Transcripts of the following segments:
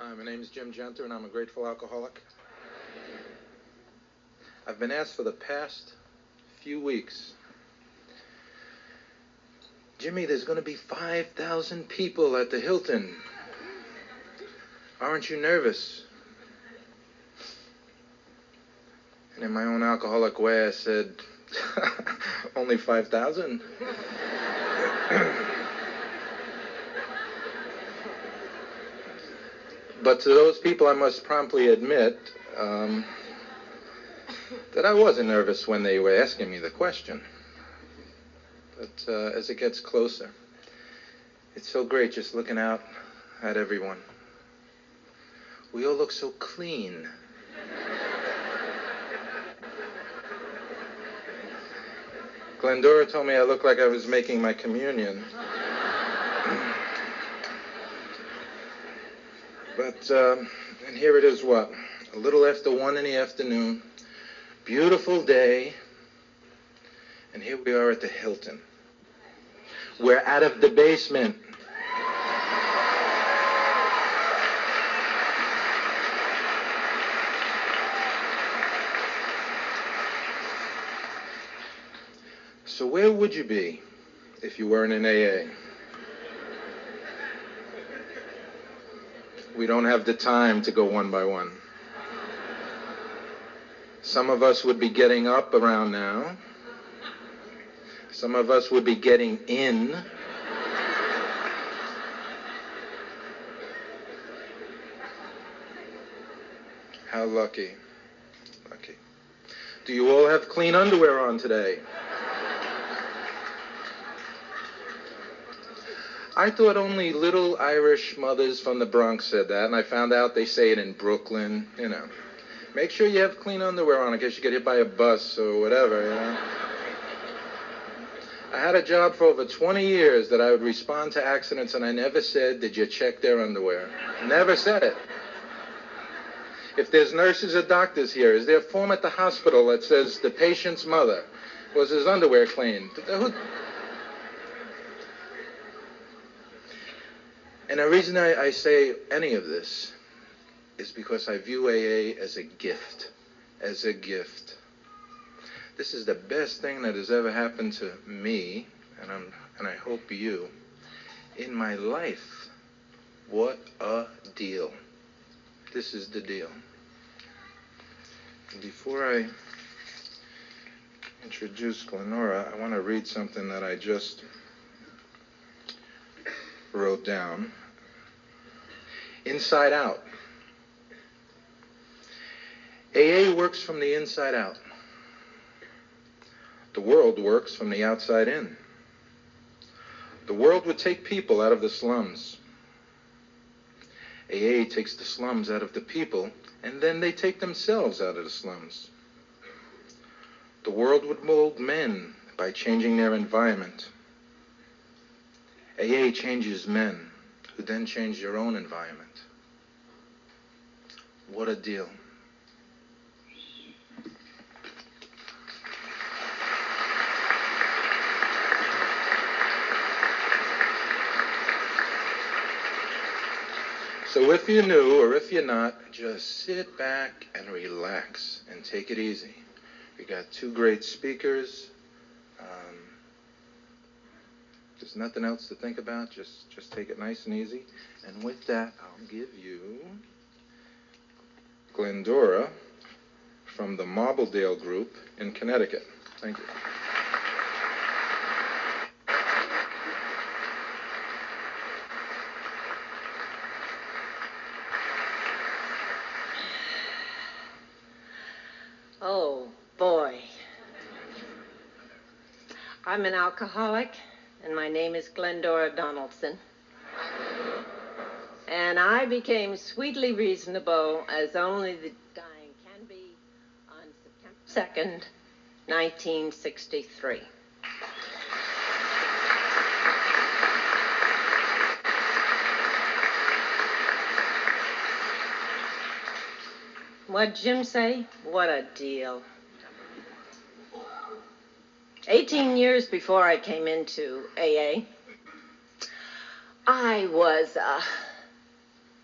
Hi, my name is Jim Genter, and I'm a grateful alcoholic. I've been asked for the past few weeks, Jimmy, there's going to be 5,000 people at the Hilton. Aren't you nervous? And in my own alcoholic way, I said, only 5,000? But to those people, I must promptly admit that I wasn't nervous when they were asking me the question. But as it gets closer, it's so great just looking out at everyone. We all look so clean. Glendora told me I looked like I was making my communion. But, and here it is, what? A little after 1 in the afternoon. Beautiful day. And here we are at the Hilton. We're out of the basement. So where would you be if you weren't in AA? We don't have the time to go one by one. Some of us would be getting up around now. Some of us would be getting in. How lucky. Lucky. Do you all have clean underwear on today? I thought only little Irish mothers from the Bronx said that, and I found out they say it in Brooklyn, you know. Make sure you have clean underwear on in case you get hit by a bus or whatever, you know. I had a job for over 20 years that I would respond to accidents, and I never said, did you check their underwear? Never said it. If there's nurses or doctors here, is there a form at the hospital that says the patient's mother was his underwear clean? And the reason I say any of this is because I view AA as a gift. As a gift. This is the best thing that has ever happened to me, and I hope you, in my life. What a deal. This is the deal. And before I introduce Glendora, I want to read something that I just wrote down. Inside out. AA works from the inside out. The world works from the outside in. The world would take people out of the slums. AA takes the slums out of the people, and then they take themselves out of the slums. The world would mold men by changing their environment. AA changes men, who then change their own environment. What a deal. So if you're new or if you're not, just sit back and relax and take it easy. We got 2 great speakers. There's nothing else to think about. Just take it nice and easy. And with that, I'll give you Glendora from the Marbledale Group in Connecticut. Thank you. Oh, boy. I'm an alcoholic, and my name is Glendora Donaldson. And I became sweetly reasonable as only the dying can be on September 2nd, 1963. What'd Jim say? What a deal. 18 years before I came into AA, I was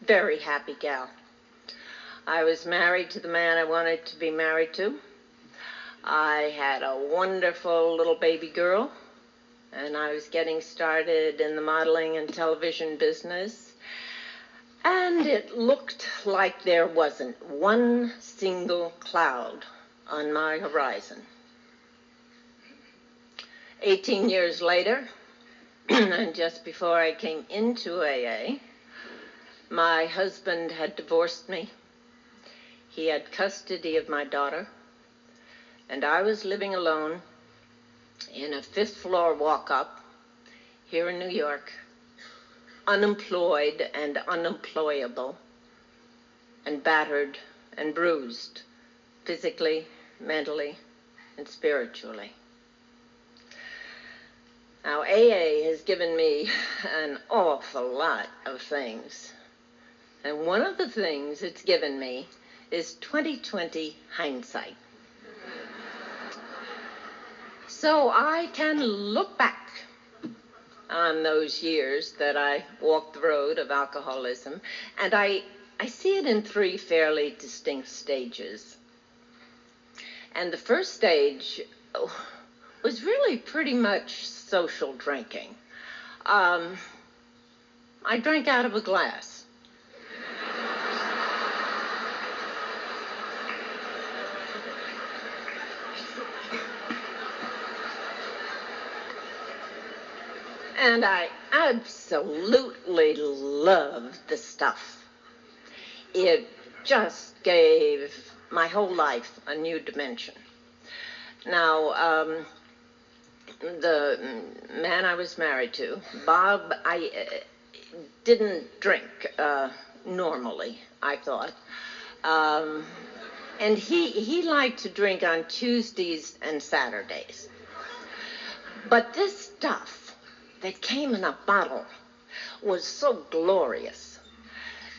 Very happy gal. I was married to the man I wanted to be married to. I had a wonderful little baby girl, and I was getting started in the modeling and television business. And it looked like there wasn't one single cloud on my horizon. 18 years later, and just before I came into AA, my husband had divorced me. He had custody of my daughter, and I was living alone in a fifth-floor walk-up here in New York, unemployed and unemployable, and battered and bruised, physically, mentally, and spiritually. Now, AA has given me an awful lot of things, and one of the things it's given me is 20/20 hindsight. So I can look back on those years that I walked the road of alcoholism, and I see it in three fairly distinct stages. And the first stage was really pretty much social drinking. I drank out of a glass. And I absolutely loved the stuff. It just gave my whole life a new dimension. Now, the man I was married to, Bob, I didn't drink normally, I thought. And he liked to drink on Tuesdays and Saturdays. But this stuff that came in a bottle was so glorious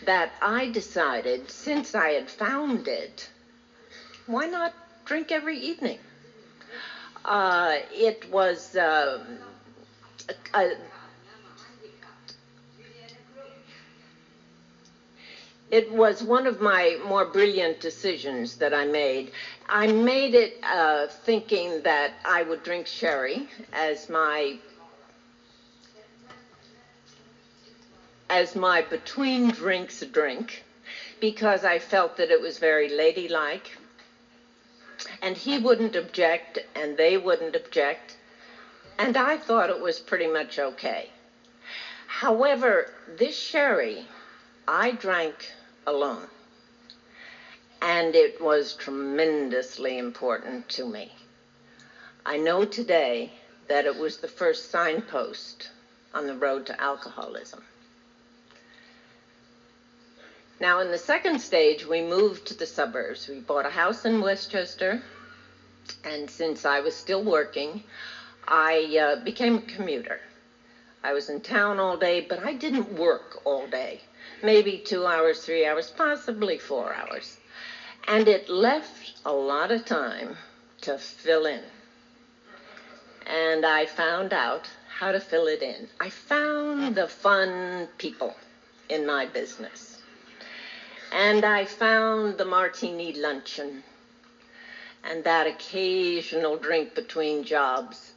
that I decided, since I had found it, why not drink every evening? It was it was one of my more brilliant decisions that I made. I made it thinking that I would drink sherry as my between drinks drink, because I felt that it was very ladylike, and he wouldn't object, and they wouldn't object, and I thought it was pretty much okay. However, this sherry I drank alone, and it was tremendously important to me. I know today that it was the first signpost on the road to alcoholism. Now, in the second stage, we moved to the suburbs. We bought a house in Westchester, and since I was still working, I became a commuter. I was in town all day, but I didn't work all day. Maybe 2 hours, 3 hours, possibly 4 hours. And it left a lot of time to fill in. And I found out how to fill it in. I found the fun people in my business. And I found the martini luncheon and that occasional drink between jobs.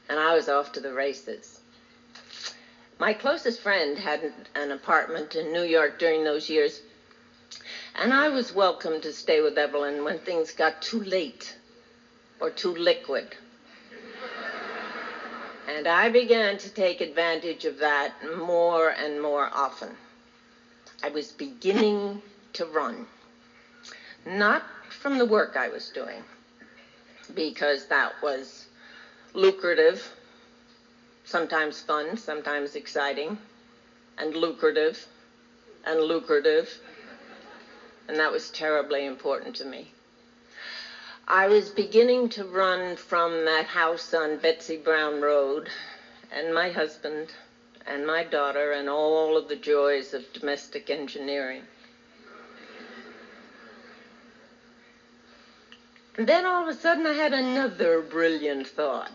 And I was off to the races. My closest friend had an apartment in New York during those years, and I was welcome to stay with Evelyn when things got too late or too liquid. And I began to take advantage of that more and more often. I was beginning to run, not from the work I was doing, because that was lucrative, sometimes fun, sometimes exciting, and lucrative, and that was terribly important to me. I was beginning to run from that house on Betsy Brown Road, and my husband, and my daughter, and all of the joys of domestic engineering. And then all of a sudden I had another brilliant thought.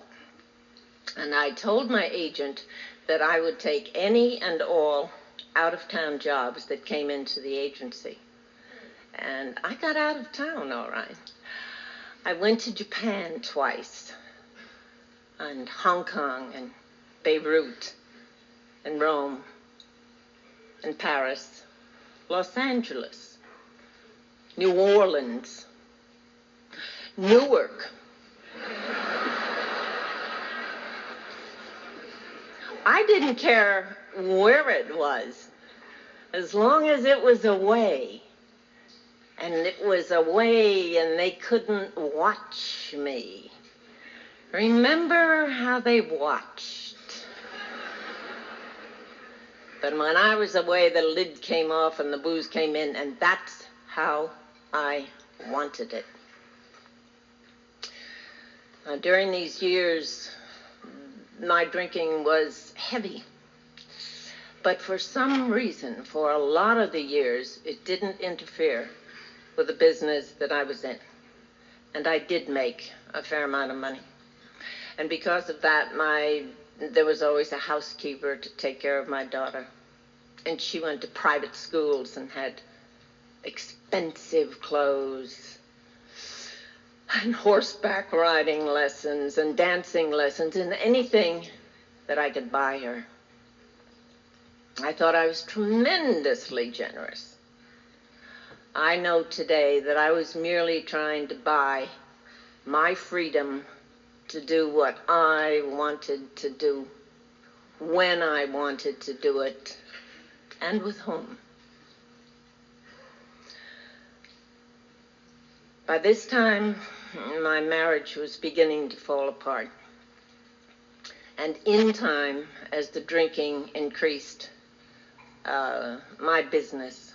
And I told my agent that I would take any and all out-of-town jobs that came into the agency. And I got out of town, all right. I went to Japan twice, and Hong Kong, and Beirut, and Rome, and Paris, Los Angeles, New Orleans, Newark. I didn't care where it was, as long as it was away. And it was away and they couldn't watch me. Remember how they watched? But when I was away, the lid came off and the booze came in, and that's how I wanted it. Now, during these years, my drinking was heavy. But for some reason, for a lot of the years, it didn't interfere with the business that I was in. And I did make a fair amount of money. And because of that, there was always a housekeeper to take care of my daughter. And she went to private schools and had expensive clothes and horseback riding lessons and dancing lessons and anything that I could buy her. I thought I was tremendously generous. I know today that I was merely trying to buy my freedom to do what I wanted to do, when I wanted to do it, and with whom. By this time, my marriage was beginning to fall apart. And in time, as the drinking increased, my business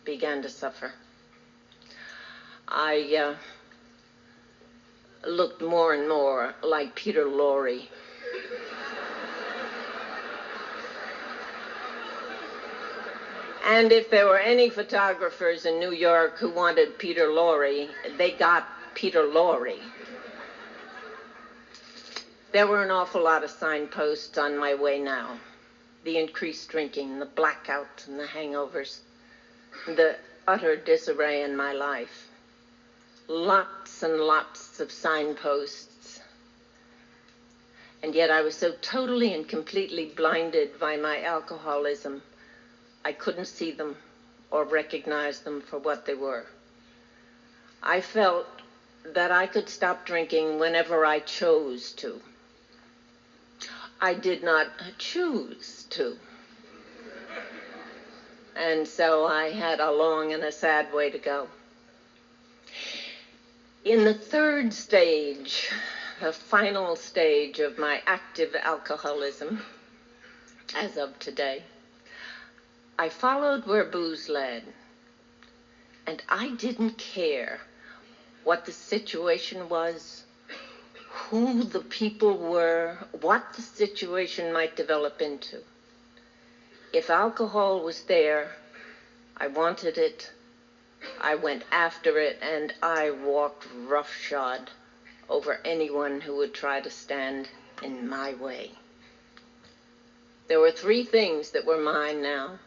began to suffer. I looked more and more like Peter Lorre. And if there were any photographers in New York who wanted Peter Lorre, they got Peter Lorre. There were an awful lot of signposts on my way now. The increased drinking, the blackouts and the hangovers, the utter disarray in my life. Lots and lots of signposts. And yet I was so totally and completely blinded by my alcoholism, I couldn't see them or recognize them for what they were. I felt that I could stop drinking whenever I chose to. I did not choose to. And so I had a long and a sad way to go. In the third stage, the final stage of my active alcoholism, as of today, I followed where booze led. And I didn't care what the situation was, who the people were, what the situation might develop into. If alcohol was there, I wanted it, I went after it, and I walked roughshod over anyone who would try to stand in my way. There were three things that were mine now: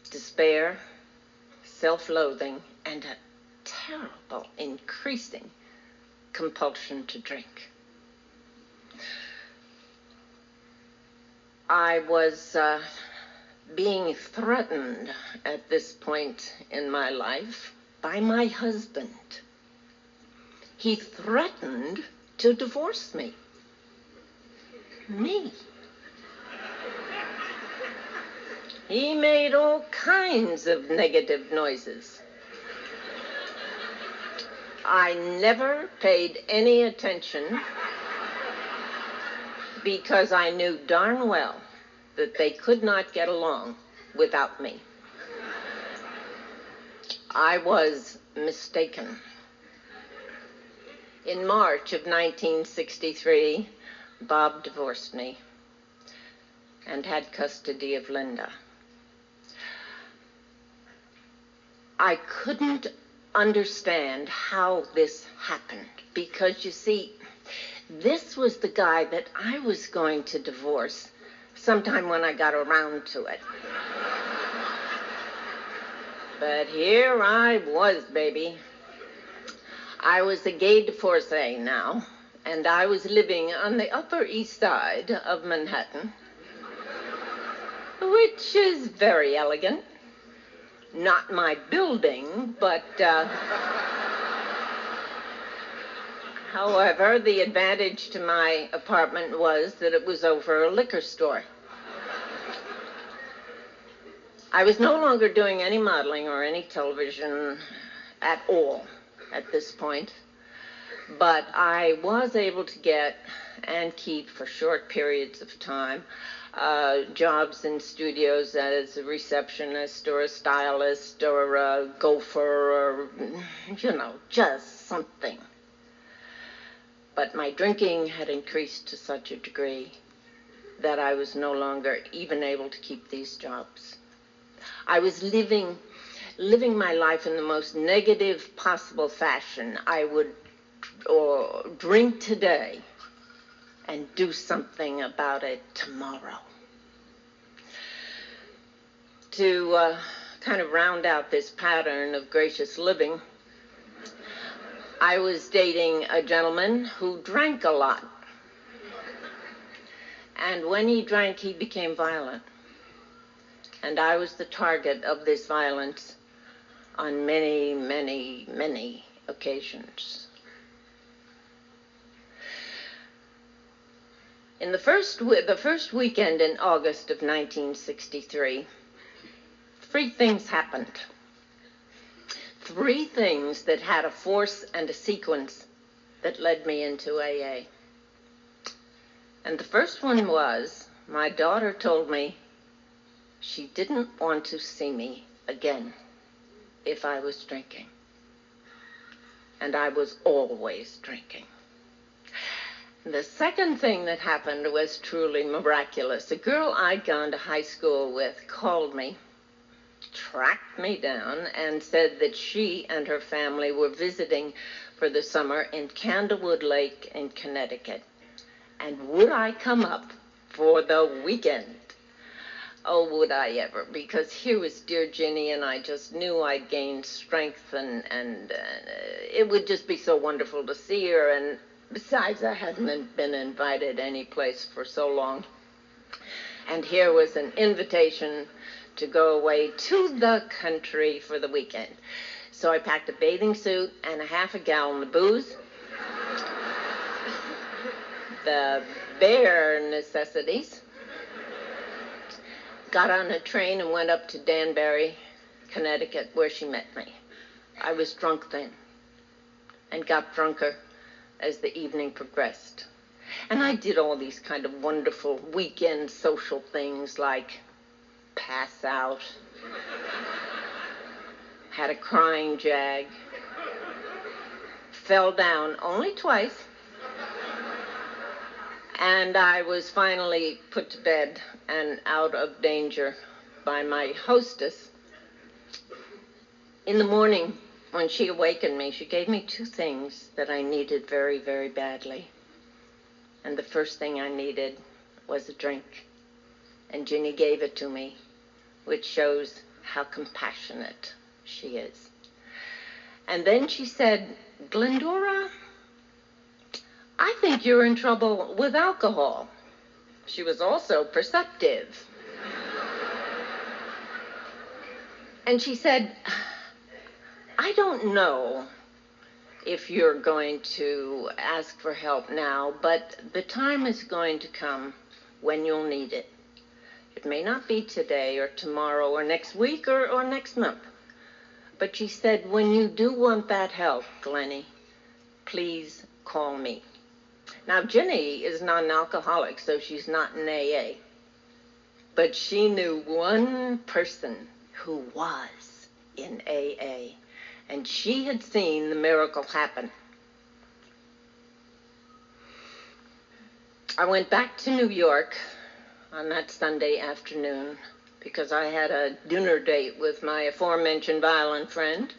despair, self-loathing, and a terrible, increasing compulsion to drink. I was being threatened at this point in my life by my husband. He threatened to divorce me. Me. He made all kinds of negative noises. I never paid any attention because I knew darn well that they could not get along without me. I was mistaken. In March of 1963, Bob divorced me and had custody of Linda. I couldn't understand how this happened because, you see, this was the guy that I was going to divorce sometime when I got around to it. But here I was, baby. I was a gay divorcee now, and I was living on the Upper East Side of Manhattan, which is very elegant. Not my building, but, however, the advantage to my apartment was that it was over a liquor store. I was no longer doing any modeling or any television at all at this point, but I was able to get and keep for short periods of time jobs in studios as a receptionist or a stylist or a gopher or, just something. But my drinking had increased to such a degree that I was no longer even able to keep these jobs. I was living my life in the most negative possible fashion. I would drink today and do something about it tomorrow. To kind of round out this pattern of gracious living, I was dating a gentleman who drank a lot. And when he drank, he became violent. And I was the target of this violence on many, many, many occasions. In the first weekend in August of 1963, 3 things happened. 3 things that had a force and a sequence that led me into AA. And the first one was, my daughter told me she didn't want to see me again if I was drinking. And I was always drinking. The second thing that happened was truly miraculous. A girl I'd gone to high school with called me, tracked me down, and said that she and her family were visiting for the summer in Candlewood Lake in Connecticut. And would I come up for the weekend? Oh, would I ever? Because here was dear Ginny, and I just knew I'd gained strength, and it would just be so wonderful to see her. And besides, I hadn't been invited any place for so long. And here was an invitation to go away to the country for the weekend. So I packed a bathing suit and a half a gallon of booze, the bare necessities, got on a train and went up to Danbury, Connecticut, where she met me. I was drunk then and got drunker as the evening progressed. And I did all these kind of wonderful weekend social things like pass out, had a crying jag, fell down only twice, and I was finally put to bed and out of danger by my hostess. In the morning, when she awakened me, she gave me 2 things that I needed very, very badly. And the first thing I needed was a drink. And Ginny gave it to me, which shows how compassionate she is. And then she said, Glendora, I think you're in trouble with alcohol. She was also perceptive. And she said, I don't know if you're going to ask for help now, but the time is going to come when you'll need it. It may not be today or tomorrow or next week or next month. But she said, when you do want that help, Glennie, please call me. Now, Ginny is not an alcoholic, so she's not in AA. But she knew one person who was in AA, and she had seen the miracle happen. I went back to New York on that Sunday afternoon because I had a dinner date with my aforementioned violent friend.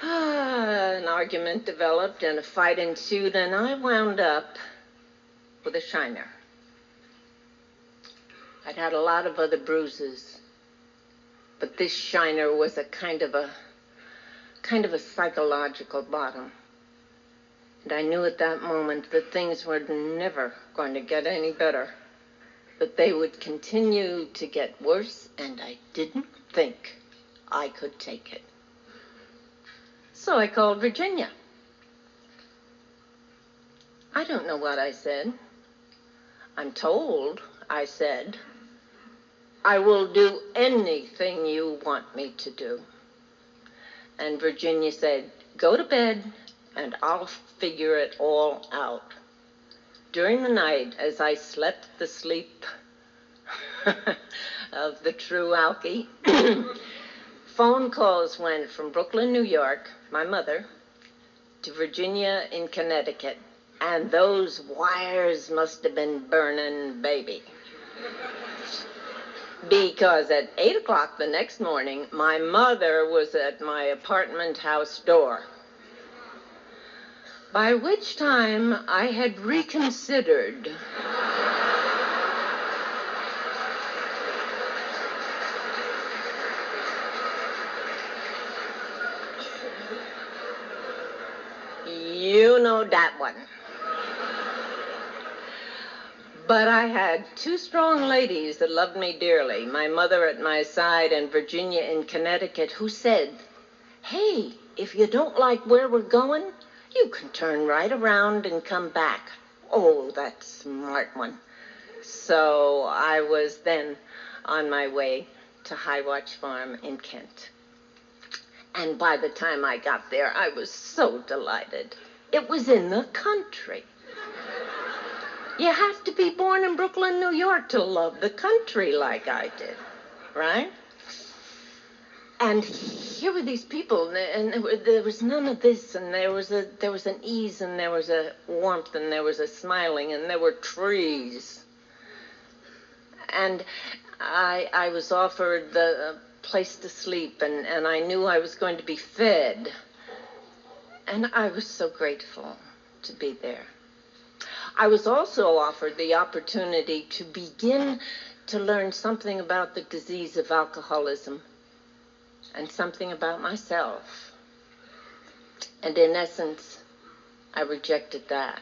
An argument developed and a fight ensued, and I wound up with a shiner. I'd had a lot of other bruises, but this shiner was a kind of a psychological bottom. And I knew at that moment that things were never going to get any better, that they would continue to get worse, and I didn't think I could take it. So I called Virginia. I don't know what I said. I'm told I said, I will do anything you want me to do. And Virginia said, go to bed and I'll figure it all out. During the night, as I slept the sleep of the true alkie, phone calls went from Brooklyn, New York, my mother, to Virginia in Connecticut. And those wires must have been burning, baby. Because at 8 o'clock the next morning, my mother was at my apartment house door. By which time I had reconsidered. You know that one. But I had two strong ladies that loved me dearly, my mother at my side and Virginia in Connecticut, who said, hey, if you don't like where we're going, you can turn right around and come back. Oh, that smart one. So I was then on my way to High Watch Farm in Kent. And by the time I got there, I was so delighted. It was in the country. You have to be born in Brooklyn, New York to love the country like I did, right? And here were these people, and there was none of this, and there was an ease, and there was a warmth, and there was a smiling, and there were trees. And I was offered the place to sleep, and I knew I was going to be fed. And I was so grateful to be there. I was also offered the opportunity to begin to learn something about the disease of alcoholism and something about myself. And in essence, I rejected that.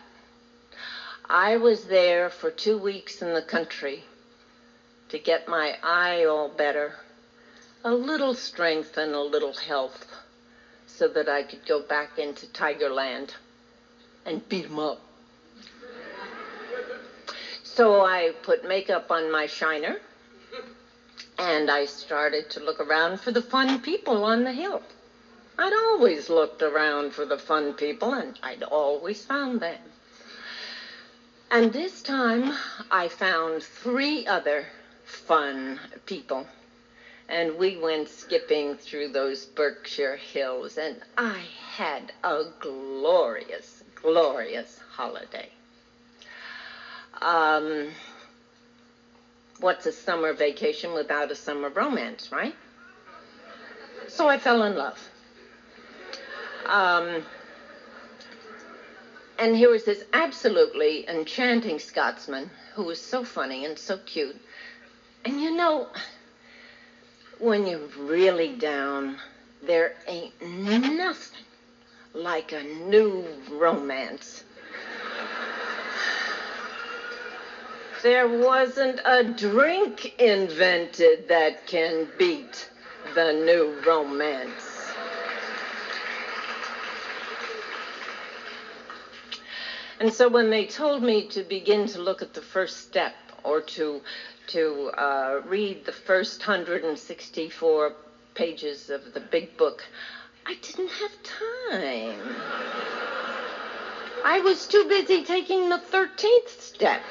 I was there for 2 weeks in the country to get my eye all better, a little strength and a little health, so that I could go back into Tigerland and beat 'em up. So I put makeup on my shiner, and I started to look around for the fun people on the hill. I'd always looked around for the fun people, and I'd always found them. And this time, I found 3 other fun people, and we went skipping through those Berkshire hills, and I had a glorious, glorious holiday. What's a summer vacation without a summer romance, right? So I fell in love. And here was this absolutely enchanting Scotsman who was so funny and so cute. And you know, when you're really down, there ain't nothing like a new romance. There wasn't a drink invented that can beat the new romance. And so when they told me to begin to look at the first step, or to read the first 164 pages of the big book, I didn't have time. I was too busy taking the 13th step.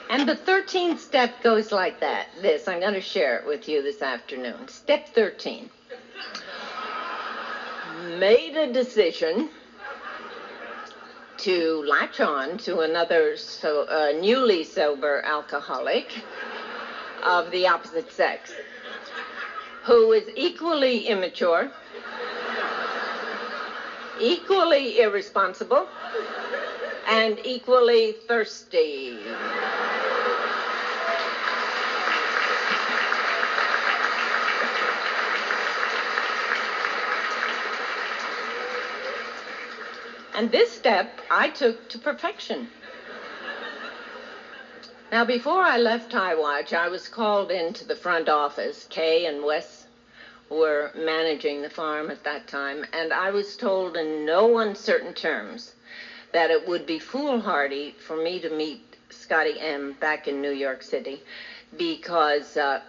And the 13th step goes like that. I'm going to share it with you this afternoon. Step 13. Made a decision to latch on to another newly sober alcoholic of the opposite sex, who is equally immature, equally irresponsible, and equally thirsty. And this step I took to perfection. Now, before I left Highwatch, I was called into the front office. Kay and Wes were managing the farm at that time, and I was told in no uncertain terms that it would be foolhardy for me to meet Scotty M. back in New York City because the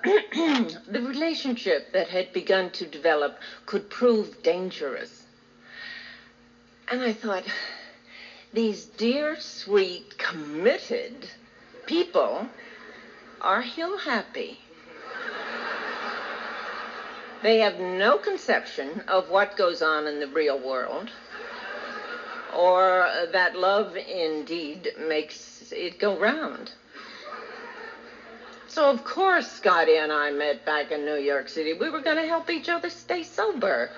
relationship that had begun to develop could prove dangerous. And I thought, these dear, sweet, committed people are hill happy. They have no conception of what goes on in the real world, or that love indeed makes it go round. So of course Scotty and I met back in New York City. We were going to help each other stay sober.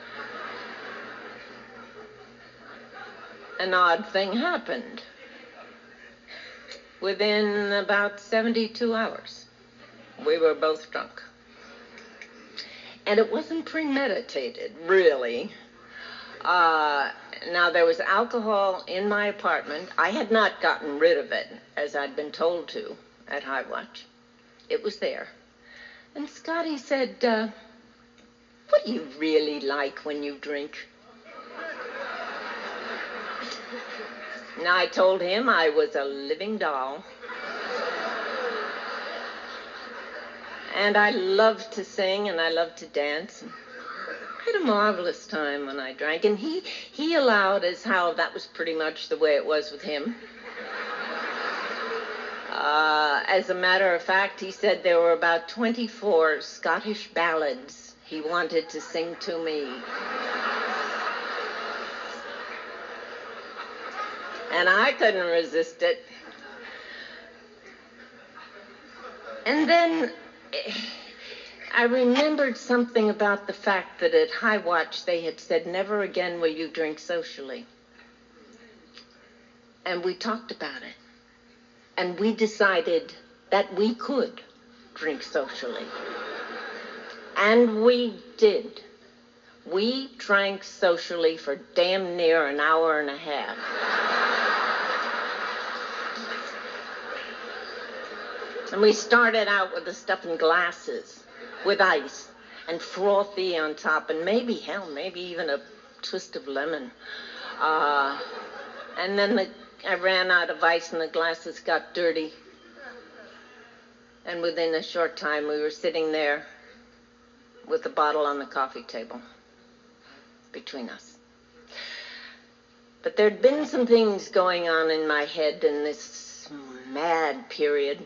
An odd thing happened. Within about 72 hours, we were both drunk. And it wasn't premeditated, really. Now, there was alcohol in my apartment. I had not gotten rid of it, as I'd been told to at Highwatch. It was there. And Scotty said, what do you really like when you drink? And I told him I was a living doll. And I loved to sing and I loved to dance. I had a marvelous time when I drank. And he allowed as how that was pretty much the way it was with him. As a matter of fact, he said there were about 24 Scottish ballads he wanted to sing to me. And I couldn't resist it. And then I remembered something about the fact that at Highwatch they had said, never again will you drink socially. And we talked about it. And we decided that we could drink socially. And we did. We drank socially for damn near an hour and a half. And we started out with the stuff in glasses, with ice, and frothy on top, and maybe even a twist of lemon. And then I ran out of ice, and the glasses got dirty. And within a short time, we were sitting there with the bottle on the coffee table between us. But there'd been some things going on in my head in this mad period.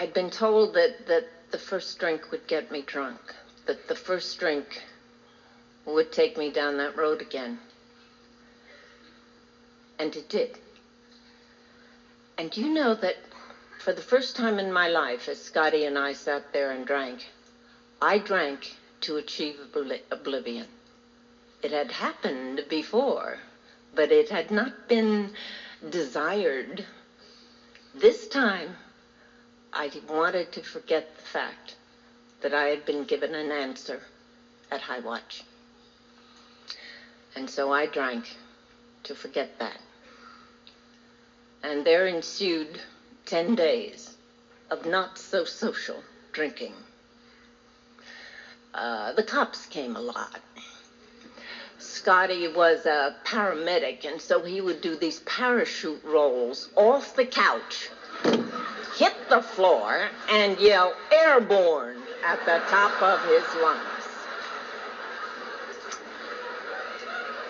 I'd been told that the first drink would get me drunk, that the first drink would take me down that road again. And it did. And you know that for the first time in my life, as Scotty and I sat there and drank, I drank to achieve oblivion. It had happened before, but it had not been desired. This time, I wanted to forget the fact that I had been given an answer at Highwatch. And so I drank to forget that. And there ensued 10 days of not so social drinking. The cops came a lot. Scotty was a paramedic, and so he would do these parachute rolls off the couch, hit the floor, and yell airborne at the top of his lungs.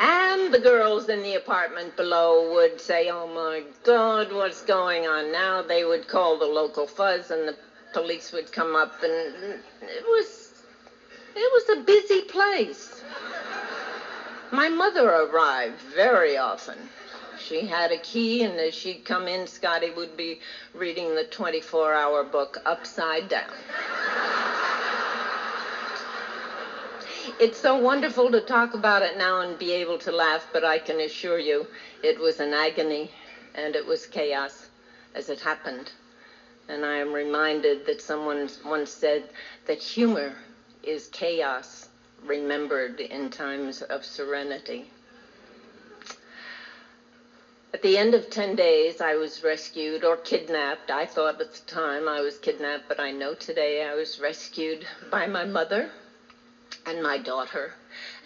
And the girls in the apartment below would say, oh my God, what's going on now? They would call the local fuzz, and the police would come up, and it was a busy place. My mother arrived very often. She had a key, and as she'd come in, Scotty would be reading the 24-hour book upside down. It's so wonderful to talk about it now and be able to laugh, but I can assure you it was an agony and it was chaos as it happened. And I am reminded that someone once said that humor is chaos remembered in times of serenity. At the end of 10 days, I was rescued or kidnapped. I thought at the time I was kidnapped, but I know today I was rescued by my mother and my daughter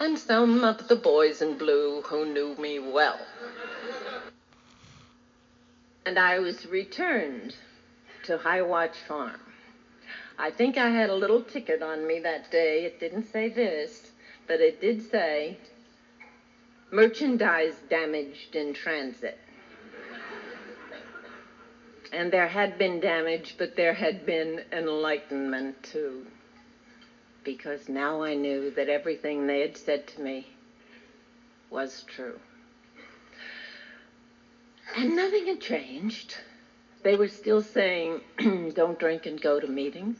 and some of the boys in blue who knew me well. And I was returned to High Watch Farm. I think I had a little ticket on me that day. It didn't say this, but it did say, merchandise damaged in transit. And there had been damage, but there had been enlightenment too. Because now I knew that everything they had said to me was true. And nothing had changed. They were still saying, don't drink and go to meetings.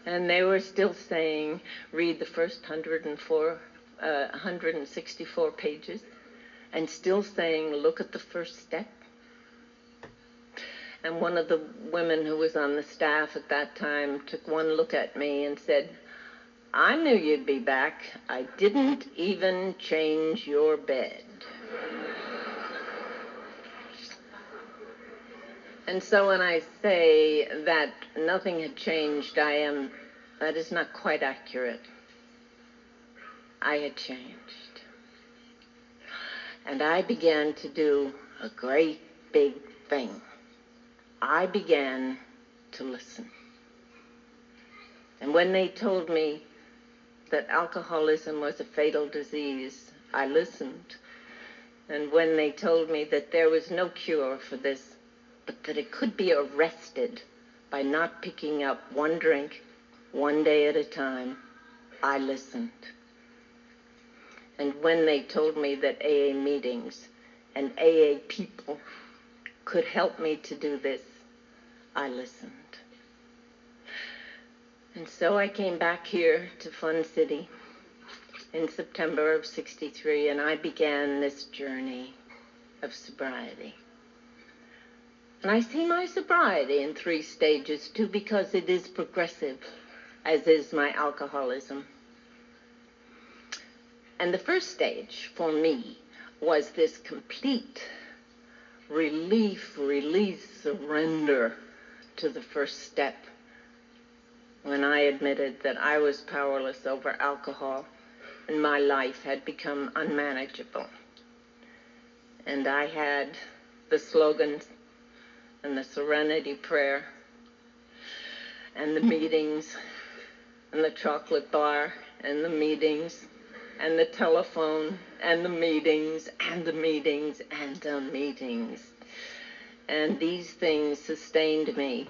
And they were still saying, read the first 164 pages. And still saying, look at the first step. And one of the women who was on the staff at that time took one look at me and said, I knew you'd be back. I didn't even change your bed. And so when I say that nothing had changed, that is not quite accurate. I had changed. And I began to do a great big thing. I began to listen. And when they told me that alcoholism was a fatal disease, I listened. And when they told me that there was no cure for this, but that it could be arrested by not picking up one drink, one day at a time, I listened. And when they told me that AA meetings and AA people could help me to do this, I listened. And so I came back here to Fun City in September of '63, and I began this journey of sobriety. And I see my sobriety in 3 stages, too, because it is progressive, as is my alcoholism. And the first stage for me was this complete relief, release, surrender to the first step, when I admitted that I was powerless over alcohol and my life had become unmanageable. And I had the slogans and the serenity prayer and the meetings and the chocolate bar and the meetings and the telephone and the meetings and the meetings and the meetings. And these things sustained me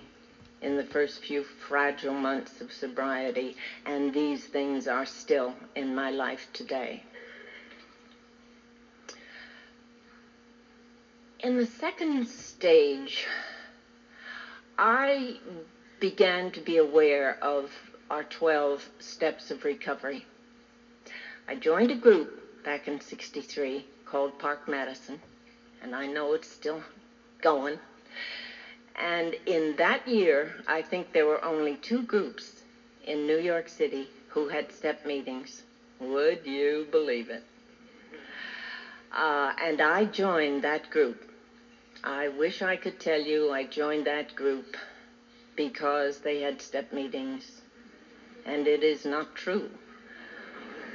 in the first few fragile months of sobriety, and these things are still in my life today. In the second stage, I began to be aware of our 12 steps of recovery. I joined a group back in '63 called Park Madison, and I know it's still going. And in that year, I think there were only 2 groups in New York City who had step meetings. Would you believe it? And I joined that group. I wish I could tell you I joined that group because they had step meetings, and it is not true.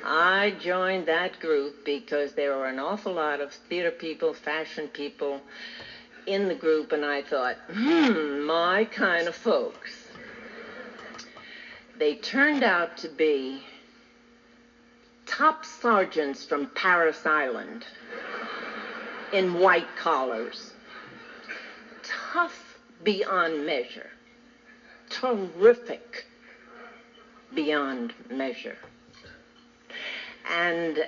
I joined that group because there were an awful lot of theater people, fashion people in the group, and I thought, my kind of folks. They turned out to be top sergeants from Paris Island in white collars. Tough beyond measure. Terrific beyond measure. And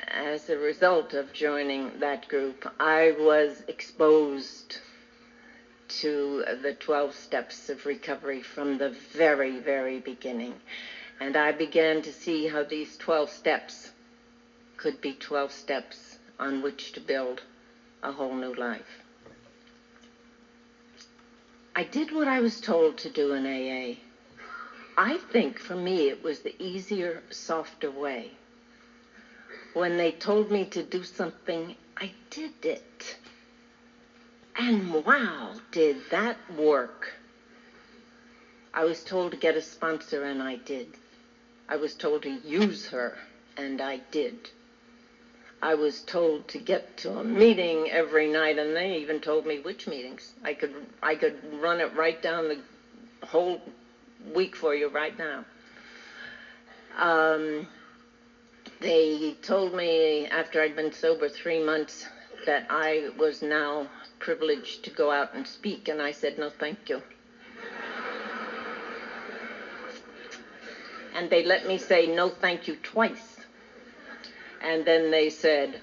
as a result of joining that group, I was exposed to the 12 steps of recovery from the very, very beginning. And I began to see how these 12 steps could be 12 steps on which to build a whole new life. I did what I was told to do in AA. I think for me it was the easier, softer way. When they told me to do something, I did it. And wow, did that work. I was told to get a sponsor, and I did. I was told to use her, and I did. I was told to get to a meeting every night, and they even told me which meetings. I could run it right down the whole week for you right now. They told me after I'd been sober 3 months that I was now privileged to go out and speak, and I said, no, thank you. And they let me say no, thank you twice. And then they said,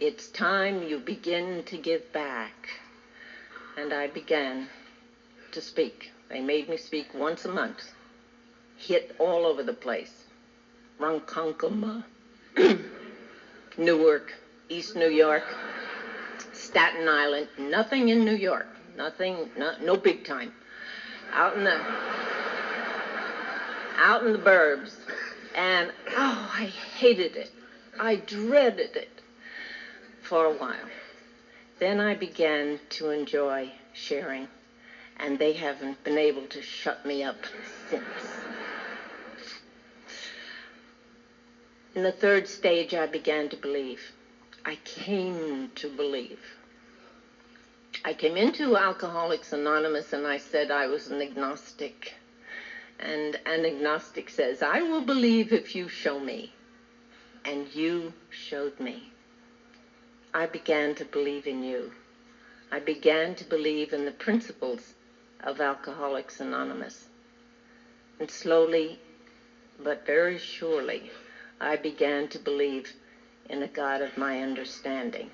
it's time you begin to give back. And I began to speak. They made me speak once a month. Hit all over the place. Ronkonkoma, Newark, East New York, Staten Island, nothing in New York. Nothing, no big time. Out in the burbs. And, I hated it. I dreaded it for a while. Then I began to enjoy sharing, and they haven't been able to shut me up since. In the third stage, I began to believe. I came to believe. I came into Alcoholics Anonymous, and I said I was an agnostic. And an agnostic says, I will believe if you show me. And you showed me. I began to believe in you. I began to believe in the principles of Alcoholics Anonymous. And slowly, but very surely, I began to believe in a God of my understanding.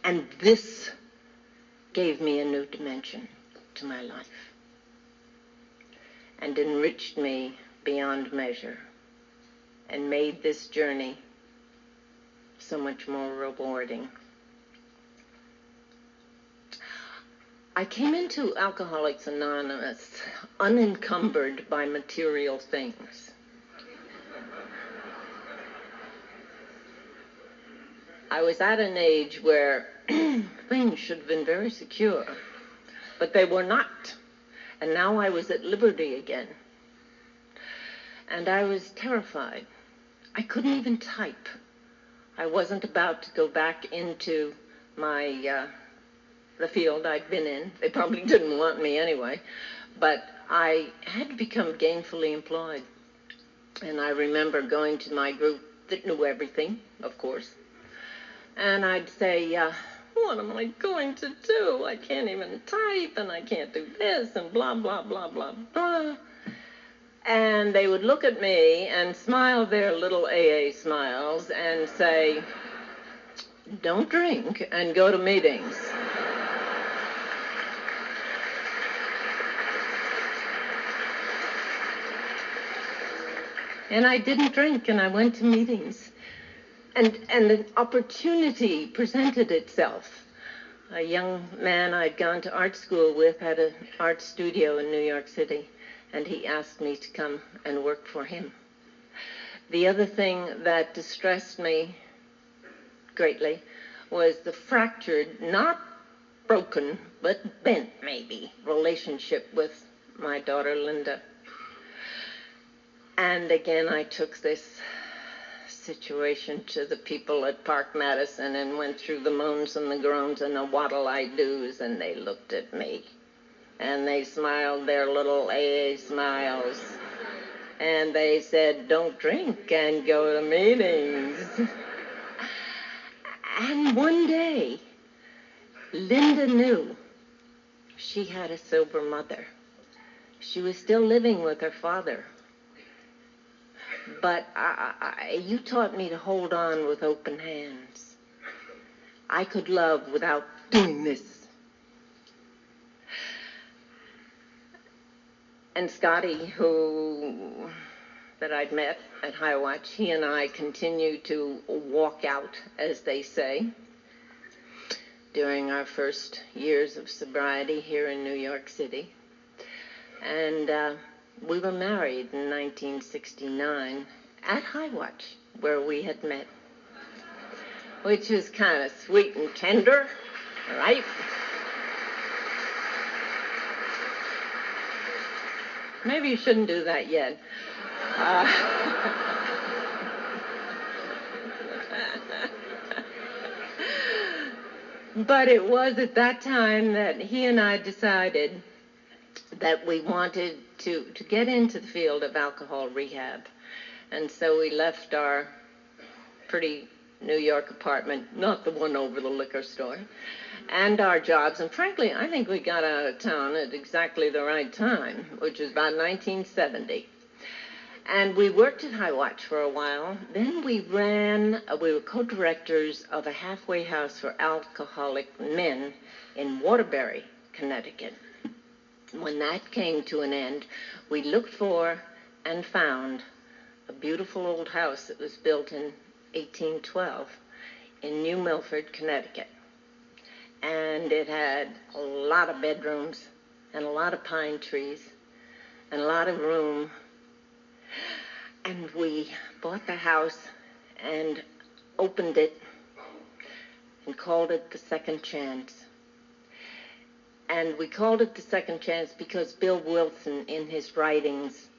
And this gave me a new dimension to my life and enriched me beyond measure and made this journey so much more rewarding. I came into Alcoholics Anonymous unencumbered by material things. I was at an age where things should have been very secure, but they were not. And now I was at liberty again. And I was terrified. I couldn't even type. I wasn't about to go back into my the field I'd been in. They probably didn't want me anyway. But I had become gainfully employed. And I remember going to my group that knew everything, of course. And I'd say, what am I going to do? I can't even type, and I can't do this, and blah, blah, blah, blah, blah. And they would look at me and smile their little AA smiles and say, don't drink and go to meetings. And I didn't drink, and I went to meetings. And an opportunity presented itself. A young man I'd gone to art school with had an art studio in New York City, and he asked me to come and work for him. The other thing that distressed me greatly was the fractured, not broken, but bent maybe, relationship with my daughter Linda. And again, I took this situation to the people at Park Madison and went through the moans and the groans and the what'll-I-do's, and they looked at me. And they smiled their little AA smiles. And they said, don't drink and go to meetings. And one day, Linda knew she had a sober mother. She was still living with her father. But you taught me to hold on with open hands. I could love without doing this. And Scotty, that I'd met at Hiawatha, he and I continued to walk out, as they say, during our first years of sobriety here in New York City. And we were married in 1969 at Hiawatha, where we had met, which was kind of sweet and tender, right? Maybe you shouldn't do that yet. But it was at that time that he and I decided that we wanted to get into the field of alcohol rehab. And so we left our pretty New York apartment, not the one over the liquor store, and our jobs. And frankly, I think we got out of town at exactly the right time, which was about 1970. And we worked at Hiawatha for a while. Then we were co-directors of a halfway house for alcoholic men in Waterbury, Connecticut. When that came to an end, we looked for and found a beautiful old house that was built in 1812 in New Milford, Connecticut. And it had a lot of bedrooms and a lot of pine trees and a lot of room. And we bought the house and opened it and called it the Second Chance. And we called it the Second Chance because Bill Wilson, in his writings,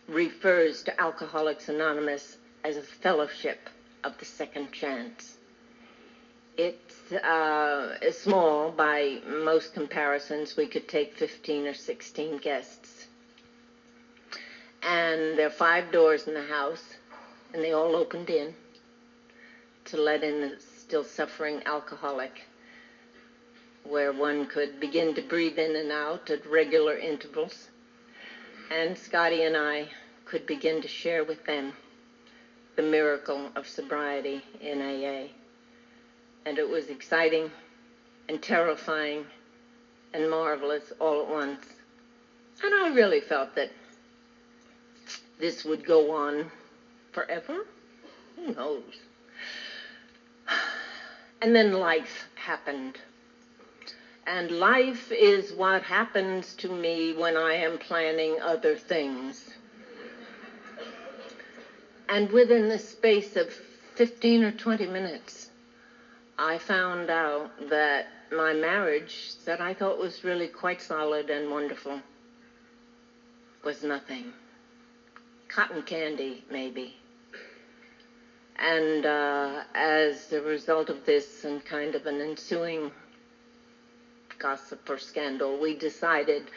refers to Alcoholics Anonymous as a fellowship of the second chance. It's small by most comparisons. We could take 15 or 16 guests. And there are 5 doors in the house, and they all opened in to let in the still suffering alcoholic, where one could begin to breathe in and out at regular intervals. And Scotty and I could begin to share with them the miracle of sobriety in AA. And it was exciting and terrifying and marvelous all at once. And I really felt that this would go on forever. Who knows? And then life happened. And life is what happens to me when I am planning other things. And within the space of 15 or 20 minutes, I found out that my marriage, that I thought was really quite solid and wonderful, was nothing. Cotton candy, maybe. And as a result of this and kind of an ensuing gossip or scandal, we decided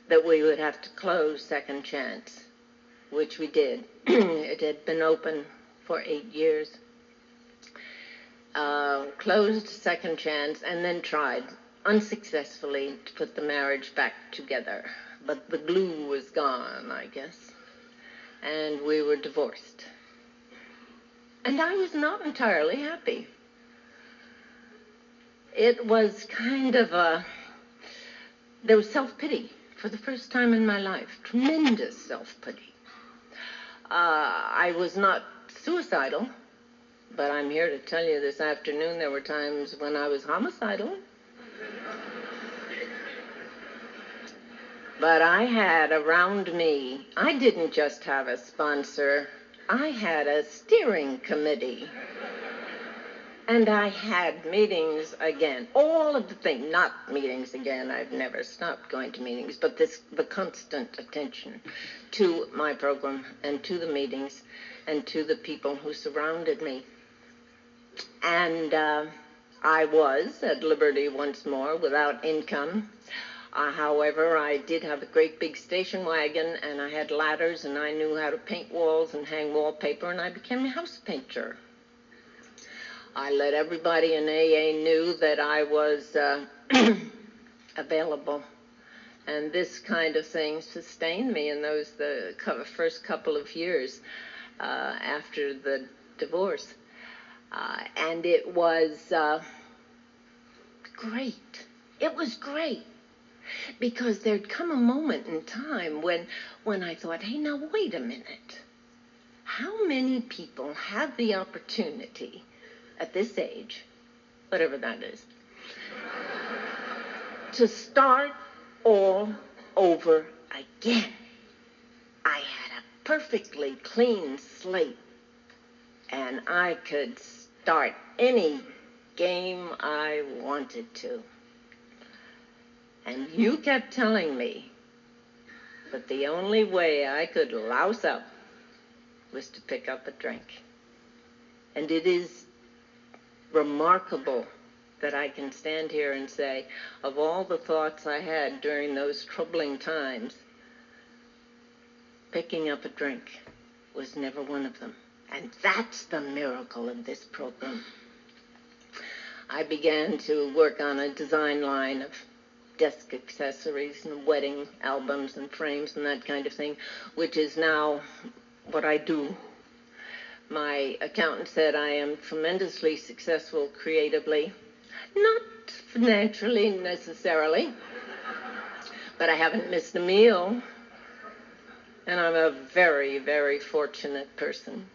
that we would have to close Second Chance, which we did. It had been open for 8 years. Closed Second Chance and then tried unsuccessfully to put the marriage back together. But the glue was gone, I guess. And we were divorced. And I was not entirely happy. It was kind of there was self-pity for the first time in my life. Tremendous self-pity. I was not suicidal, but I'm here to tell you this afternoon there were times when I was homicidal. But I had around me, I didn't just have a sponsor, I had a steering committee. And I had meetings again. All of the things, not meetings again, I've never stopped going to meetings, but the constant attention to my program and to the meetings and to the people who surrounded me. And I was at liberty once more without income. However, I did have a great big station wagon, and I had ladders, and I knew how to paint walls and hang wallpaper, and I became a house painter. I let everybody in AA knew that I was available, and this kind of thing sustained me in the first couple of years after the divorce. And it was great. It was great. Because there'd come a moment in time when I thought, hey, now wait a minute. How many people have the opportunity at this age, whatever that is, to start all over again? I had a perfectly clean slate, and I could start any game I wanted to. And you kept telling me that the only way I could louse up was to pick up a drink. And it is remarkable that I can stand here and say, of all the thoughts I had during those troubling times, picking up a drink was never one of them. And that's the miracle of this program. I began to work on a design line of desk accessories and wedding albums and frames and that kind of thing, which is now what I do. My accountant said I am tremendously successful creatively, not financially necessarily, but I haven't missed a meal, and I'm a very, very fortunate person.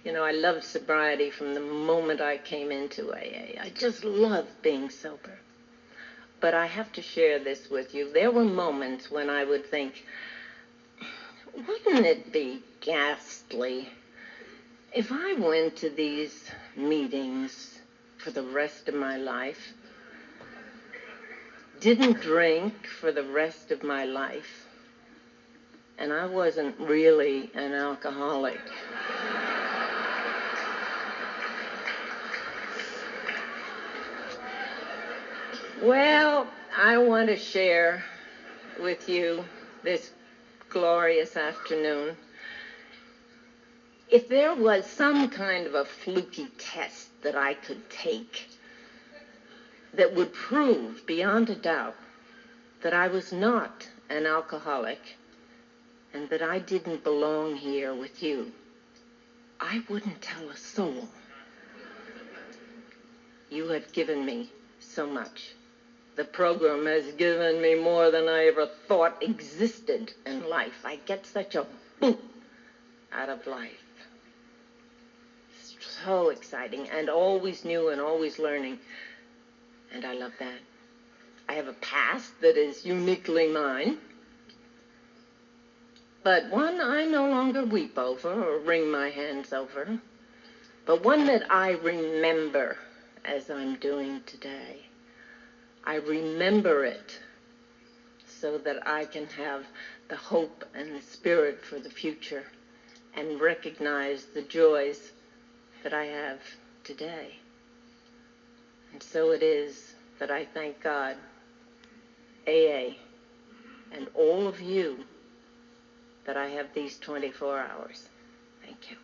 You know, I love sobriety from the moment I came into AA. I just love being sober. But I have to share this with you. There were moments when I would think, wouldn't it be ghastly if I went to these meetings for the rest of my life, didn't drink for the rest of my life, and I wasn't really an alcoholic? Well, I want to share with you this glorious afternoon. If there was some kind of a fluky test that I could take that would prove beyond a doubt that I was not an alcoholic and that I didn't belong here with you, I wouldn't tell a soul. You have given me so much. The program has given me more than I ever thought existed in life. I get such a boot out of life. It's so exciting and always new and always learning. And I love that. I have a past that is uniquely mine, but one I no longer weep over or wring my hands over, but one that I remember as I'm doing today. I remember it so that I can have the hope and the spirit for the future and recognize the joys that I have today. And so it is that I thank God, AA, and all of you that I have these 24 hours. Thank you.